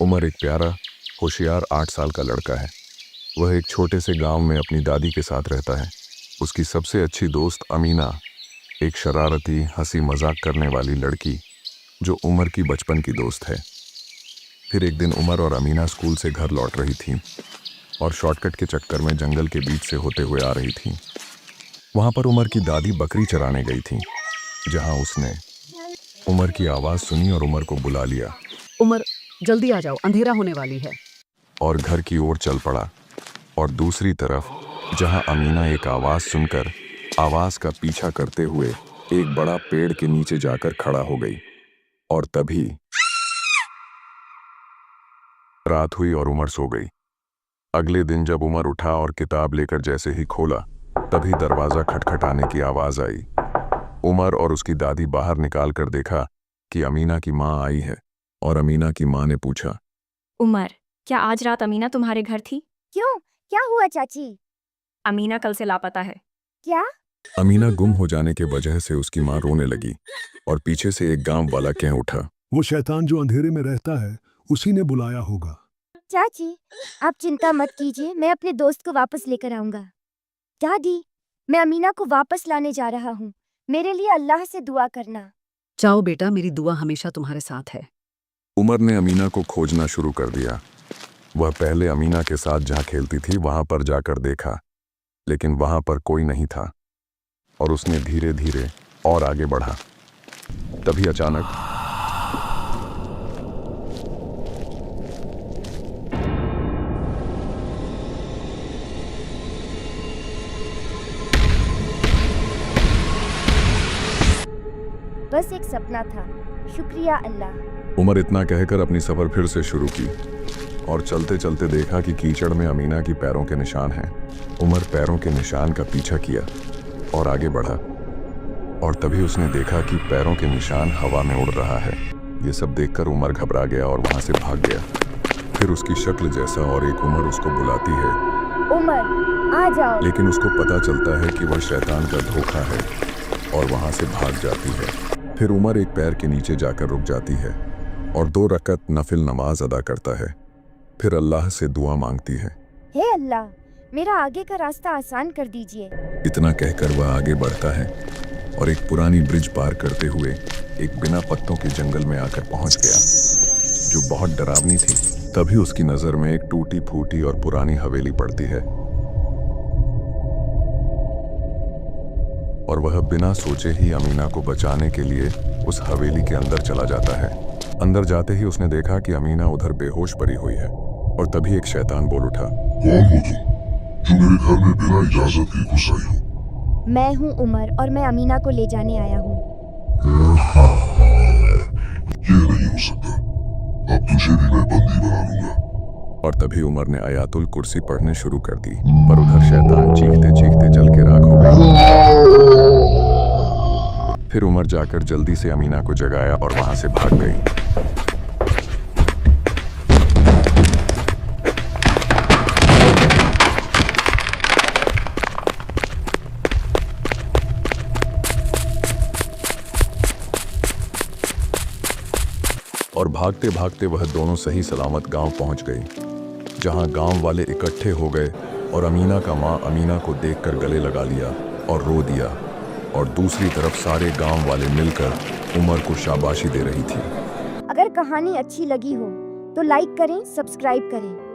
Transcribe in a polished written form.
उमर एक प्यारा, होशियार 8 साल का लड़का है। वह एक छोटे से गांव में अपनी दादी के साथ रहता है। उसकी सबसे अच्छी दोस्त अमीना, एक शरारती, हंसी मजाक करने वाली लड़की जो उमर की बचपन की दोस्त है। फिर एक दिन उमर और अमीना स्कूल से घर लौट रही थीं और शॉर्टकट के चक्कर में जंगल के बीच से होते हुए आ रही थीं। वहां पर उमर की दादी बकरी चराने गई थी, जहां उसने उमर की आवाज़ सुनी और उमर को बुला लिया उमर, जल्दी आ जाओ, अंधेरा होने वाली है। और घर की ओर चल पड़ा। और दूसरी तरफ, जहां अमीना एक आवाज़ सुनकर आवाज़ का पीछा करते हुए एक बड़ा पेड़ के नीचे जाकर खड़ा हो गई। और तभी रात हुई और उमर सो गई। अगले दिन जब उमर उठा और किताब लेकर जैसे ही खोला, तभी दरवाज़ा खटखटाने की आवाज़ आई। उमर और उसकी दादी बाहर निकाल कर देखा कि अमीना की माँ आई है। और अमीना की माँ ने पूछा, उमर, क्या आज रात अमीना तुम्हारे घर थी? क्यों? क्या हुआ चाची? अमीना कल से लापता है। क्या? अमीना गुम हो जाने के वजह से उसकी माँ रोने लगी और पीछे से एक गांव वाला कह उठा, वो शैतान जो अंधेरे में रहता है, उसी ने बुलाया होगा। चाची, आप चिंता मत कीजिए, मैं अपने दोस्त को वापस लेकर आऊंगा। दादी, मैं अमीना को वापस लाने जा रहा हूँ। मेरे लिए अल्लाह से दुआ करना। जाओ बेटा, मेरी दुआ हमेशा तुम्हारे साथ है। उमर ने अमीना को खोजना शुरू कर दिया। वह पहले अमीना के साथ जहाँ खेलती थी वहां पर जाकर देखा, लेकिन वहां पर कोई नहीं था। और उसने धीरे धीरे और आगे बढ़ा। तभी अचानक बस एक सपना था। शुक्रिया अल्लाह। उमर इतना कहकर अपनी सफर फिर से शुरू की और चलते चलते देखा कि कीचड़ में अमीना की पैरों के निशान हैं। उमर पैरों के निशान का पीछा किया और आगे बढ़ा। और तभी उसने देखा कि पैरों के निशान हवा में उड़ रहा है। ये सब देखकर उमर घबरा गया और वहां से भाग गया। फिर उसकी शक्ल जैसा और एक उमर उसको बुलाती है, उमर, आ जाओ। लेकिन उसको पता चलता है कि वह शैतान का धोखा है और वहां से भाग जाती है। फिर उमर एक पैर के नीचे जाकर रुक जाती है और 2 रकअत नफिल नमाज अदा करता है। फिर अल्लाह से दुआ मांगती है, हे अल्लाह, मेरा आगे का रास्ता आसान कर दीजिए। इतना कहकर वह आगे बढ़ता है और एक पुरानी ब्रिज पार करते हुए एक बिना पत्तों के जंगल में आकर पहुंच गया, जो बहुत डरावनी थी। तभी उसकी नजर में एक टूटी फूटी और पुरानी हवेली पड़ती है और वह बिना सोचे ही अमीना को बचाने के लिए उस हवेली के अंदर चला जाता है। अंदर जाते ही उसने देखा कि अमीना उधर बेहोश पड़ी हुई है। और तभी एक शैतान बोल उठा, कौन हो तुम, जो मेरे घर में बिना इजाजत के घुस आई हो? मैं हूँ उमर और मैं अमीना को ले जाने आया हूँ। ये नहीं हो सकता। अब तुझे भी मैं बंदी बना लूंगा। और तभी उमर ने आयातुल कुर्सी पढ़ने शुरू कर दी। पर उधर शैतान चीखते चीखते जल के राख हो गई। फिर उमर जाकर जल्दी से अमीना को जगाया और वहां से भाग गई। और भागते भागते वह दोनों सही सलामत गांव पहुंच गई, जहां गांव वाले इकट्ठे हो गए और अमीना का माँ अमीना को देखकर गले लगा लिया और रो दिया। और दूसरी तरफ सारे गांव वाले मिलकर उमर को शाबाशी दे रही थी। अगर कहानी अच्छी लगी हो तो लाइक करें, सब्सक्राइब करें।